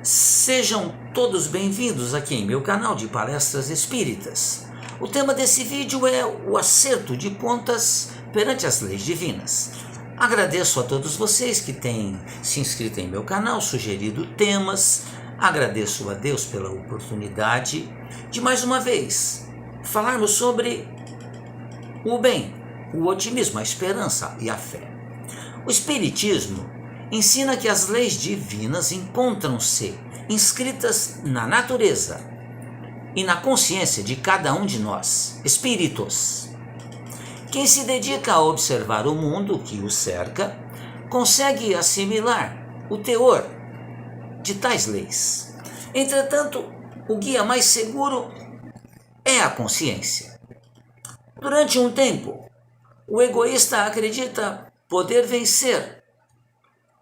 Sejam todos bem-vindos aqui em meu canal de palestras espíritas. O tema desse vídeo é o acerto de contas perante as leis divinas. Agradeço a todos vocês que têm se inscrito em meu canal, sugerido temas. Agradeço a Deus pela oportunidade de mais uma vez falarmos sobre o bem, o otimismo, a esperança e a fé. O Espiritismo ensina que as leis divinas encontram-se inscritas na natureza e na consciência de cada um de nós, espíritos. Quem se dedica a observar o mundo que o cerca, consegue assimilar o teor de tais leis. Entretanto, o guia mais seguro é a consciência. Durante um tempo, o egoísta acredita poder vencer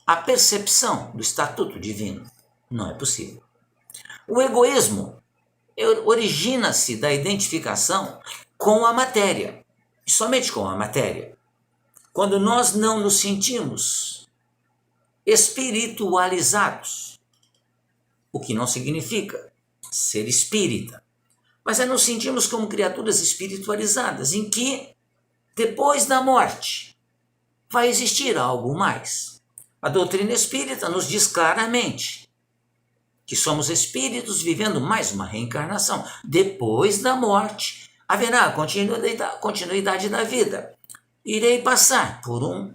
a percepção do estatuto divino. Não é possível. O egoísmo origina-se da identificação com a matéria, e somente com a matéria. Quando nós não nos sentimos espiritualizados, o que não significa ser espírita, mas nos sentimos como criaturas espiritualizadas, em que, depois da morte, vai existir algo mais. A doutrina espírita nos diz claramente que somos espíritos vivendo mais uma reencarnação. Depois da morte, haverá a continuidade da vida. Irei passar por um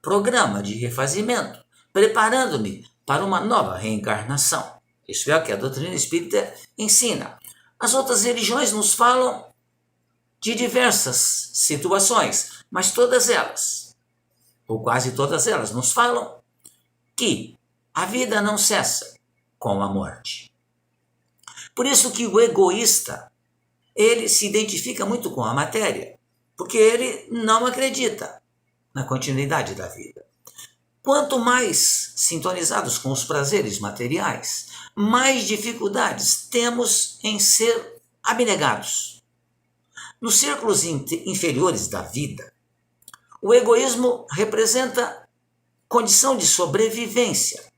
programa de refazimento, preparando-me para uma nova reencarnação. Isso é o que a doutrina espírita ensina. As outras religiões nos falam de diversas situações, mas todas elas, ou quase todas elas, nos falam que a vida não cessa com a morte. Por isso que o egoísta, ele se identifica muito com a matéria, porque ele não acredita na continuidade da vida. Quanto mais sintonizados com os prazeres materiais, mais dificuldades temos em ser abnegados. Nos círculos inferiores da vida, o egoísmo representa condição de sobrevivência.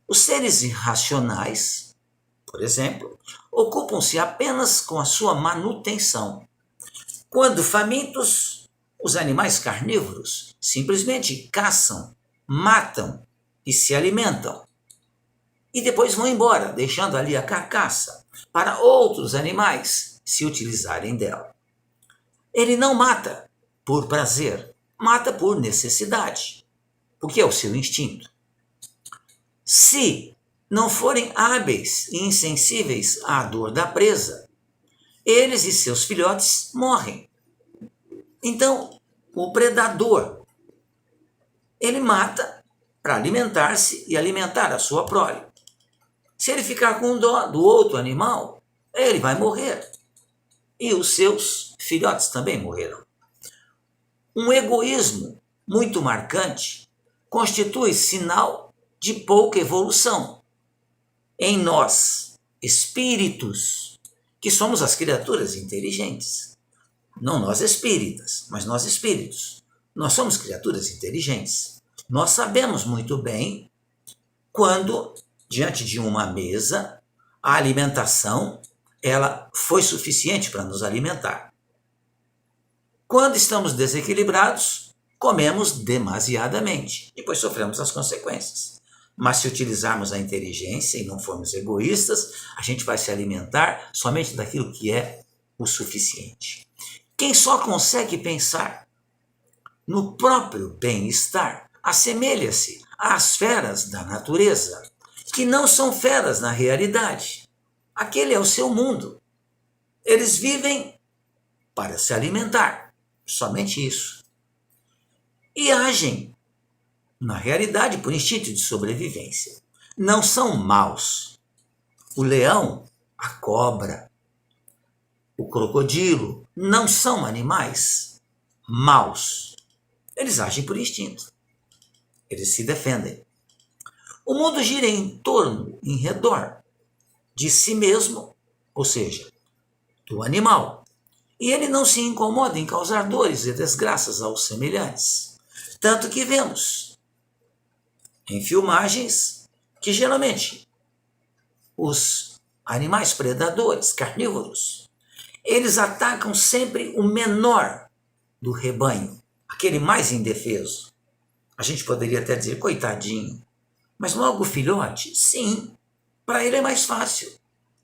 Os seres irracionais, por exemplo, ocupam-se apenas com a sua manutenção. Quando famintos, os animais carnívoros simplesmente caçam, matam e se alimentam. E depois vão embora, deixando ali a carcaça para outros animais se utilizarem dela. Ele não mata por prazer, mata por necessidade, porque é o seu instinto. Se não forem hábeis e insensíveis à dor da presa, eles e seus filhotes morrem. Então, o predador, ele mata para alimentar-se e alimentar a sua prole. Se ele ficar com dó do outro animal, ele vai morrer. E os seus filhotes também morrerão. Um egoísmo muito marcante constitui sinal de pouca evolução em nós, espíritos, que somos as criaturas inteligentes. Não nós espíritas, mas nós espíritos. Nós somos criaturas inteligentes. Nós sabemos muito bem quando, diante de uma mesa, a alimentação ela foi suficiente para nos alimentar. Quando estamos desequilibrados, comemos demasiadamente, depois sofremos as consequências. Mas se utilizarmos a inteligência e não formos egoístas, a gente vai se alimentar somente daquilo que é o suficiente. Quem só consegue pensar no próprio bem-estar assemelha-se às feras da natureza, que não são feras na realidade. Aquele é o seu mundo. Eles vivem para se alimentar, somente isso. E agem, na realidade, por instinto de sobrevivência. Não são maus. O leão, a cobra, o crocodilo não são animais maus. Eles agem por instinto. Eles se defendem. O mundo gira em redor de si mesmo, ou seja, do animal. E ele não se incomoda em causar dores e desgraças aos semelhantes. Tanto que vemos em filmagens que geralmente os animais predadores, carnívoros, eles atacam sempre o menor do rebanho, aquele mais indefeso. A gente poderia até dizer, coitadinho, mas logo o filhote, sim, para ele é mais fácil.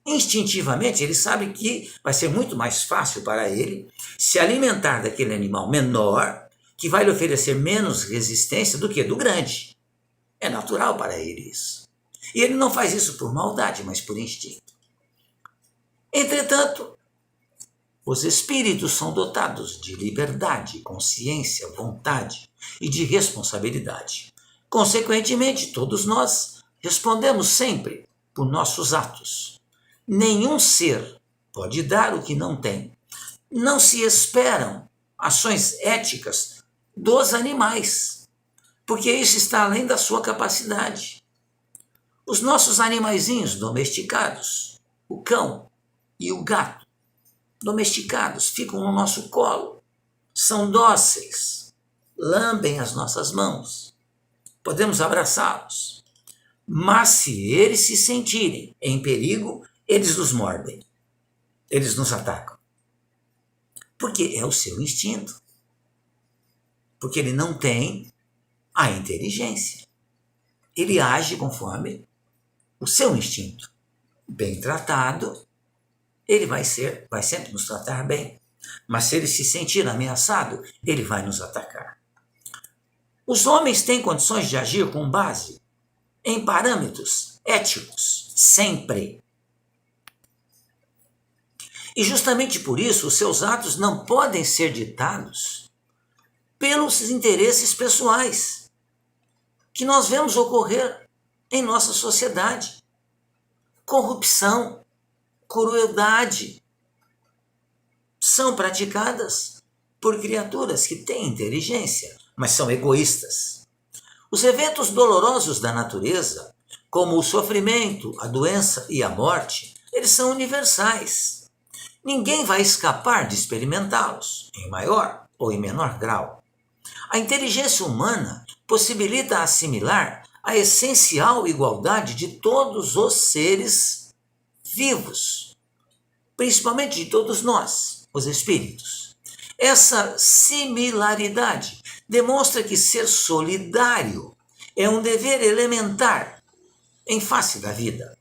Instintivamente, ele sabe que vai ser muito mais fácil para ele se alimentar daquele animal menor, que vai lhe oferecer menos resistência do que do grande. É natural para ele isso. E ele não faz isso por maldade, mas por instinto. Entretanto, os espíritos são dotados de liberdade, consciência, vontade e de responsabilidade. Consequentemente, todos nós respondemos sempre por nossos atos. Nenhum ser pode dar o que não tem. Não se esperam ações éticas dos animais, porque isso está além da sua capacidade. Os nossos animaizinhos domesticados, o cão e o gato, domesticados, ficam no nosso colo, são dóceis, lambem as nossas mãos, podemos abraçá-los. Mas se eles se sentirem em perigo, eles nos mordem, eles nos atacam. Porque é o seu instinto. Porque ele não tem a inteligência. Ele age conforme o seu instinto. Bem tratado, ele vai sempre nos tratar bem. Mas se ele se sentir ameaçado, ele vai nos atacar. Os homens têm condições de agir com base em parâmetros éticos, sempre. E justamente por isso, os seus atos não podem ser ditados pelos interesses pessoais que nós vemos ocorrer em nossa sociedade. Corrupção, crueldade são praticadas por criaturas que têm inteligência, mas são egoístas. Os eventos dolorosos da natureza, como o sofrimento, a doença e a morte, eles são universais. Ninguém vai escapar de experimentá-los, em maior ou em menor grau. A inteligência humana possibilita assimilar a essencial igualdade de todos os seres vivos, principalmente de todos nós, os espíritos. Essa similaridade demonstra que ser solidário é um dever elementar em face da vida.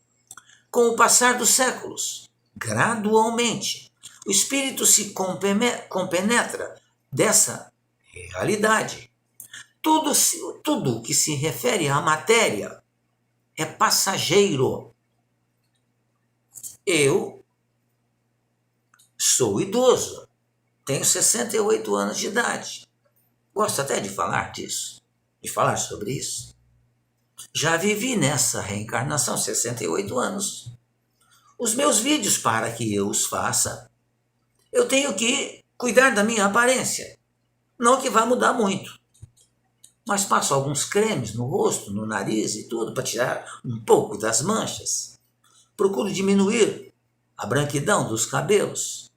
Com o passar dos séculos, gradualmente, o espírito se compenetra dessa realidade. Tudo que se refere à matéria é passageiro. Eu sou idoso, tenho 68 anos de idade. Gosto até de falar disso, de falar sobre isso. Já vivi nessa reencarnação 68 anos. Os meus vídeos, para que eu os faça, eu tenho que cuidar da minha aparência. Não que vai mudar muito. Mas passo alguns cremes no rosto, no nariz e tudo, para tirar um pouco das manchas. Procuro diminuir a branquidão dos cabelos.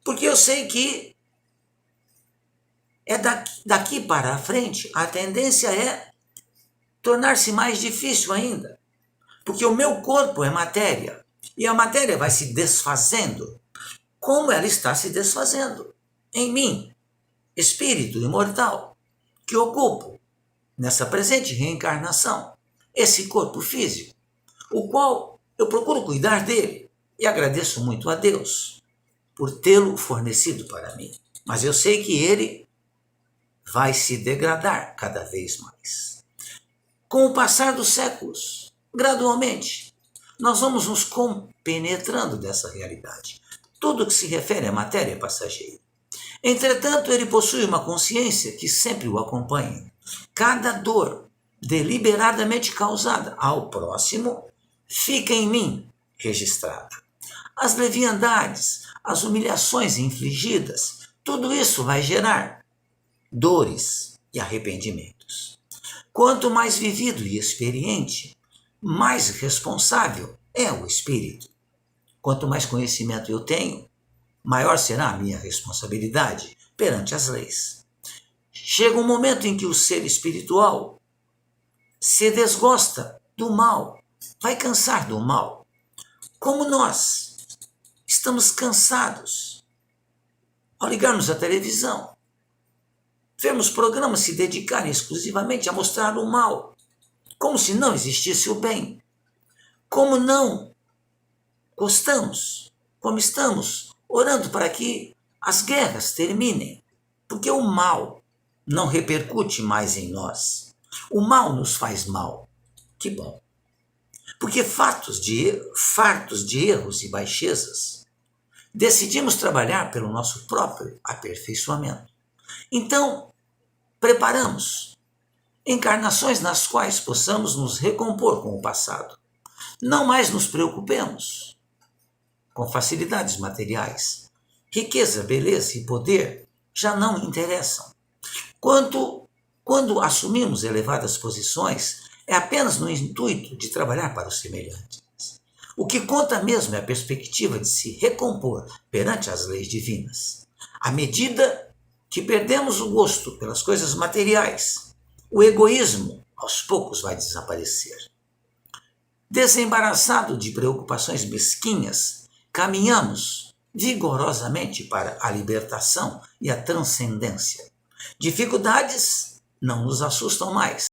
Porque eu sei que daqui para a frente, a tendência é tornar-se mais difícil ainda. Porque o meu corpo é matéria. E a matéria vai se desfazendo, como ela está se desfazendo em mim, espírito imortal, que ocupo, nessa presente reencarnação, esse corpo físico, o qual eu procuro cuidar dele e agradeço muito a Deus por tê-lo fornecido para mim. Mas eu sei que ele vai se degradar cada vez mais. Com o passar dos séculos, gradualmente, nós vamos nos compenetrando dessa realidade. Tudo que se refere à matéria é passageiro. Entretanto, ele possui uma consciência que sempre o acompanha. Cada dor deliberadamente causada ao próximo fica em mim registrada. As leviandades, as humilhações infligidas, tudo isso vai gerar dores e arrependimentos. Quanto mais vivido e experiente, mais responsável é o espírito. Quanto mais conhecimento eu tenho, maior será a minha responsabilidade perante as leis. Chega um momento em que o ser espiritual se desgosta do mal, vai cansar do mal, Como nós estamos cansados ao ligarmos a televisão, vemos programas se dedicarem exclusivamente a mostrar o mal, como se não existisse o bem. Como não gostamos, como estamos orando para que as guerras terminem, porque o mal não repercute mais em nós. O mal nos faz mal. Que bom. Porque fartos de erros e baixezas, decidimos trabalhar pelo nosso próprio aperfeiçoamento. Então, preparamos encarnações nas quais possamos nos recompor com o passado. Não mais nos preocupemos com facilidades materiais. Riqueza, beleza e poder já não interessam. Quando assumimos elevadas posições, é apenas no intuito de trabalhar para os semelhantes. O que conta mesmo é a perspectiva de se recompor perante as leis divinas. À medida que perdemos o gosto pelas coisas materiais, o egoísmo aos poucos vai desaparecer. Desembaraçado de preocupações mesquinhas, caminhamos vigorosamente para a libertação e a transcendência. Dificuldades não nos assustam mais.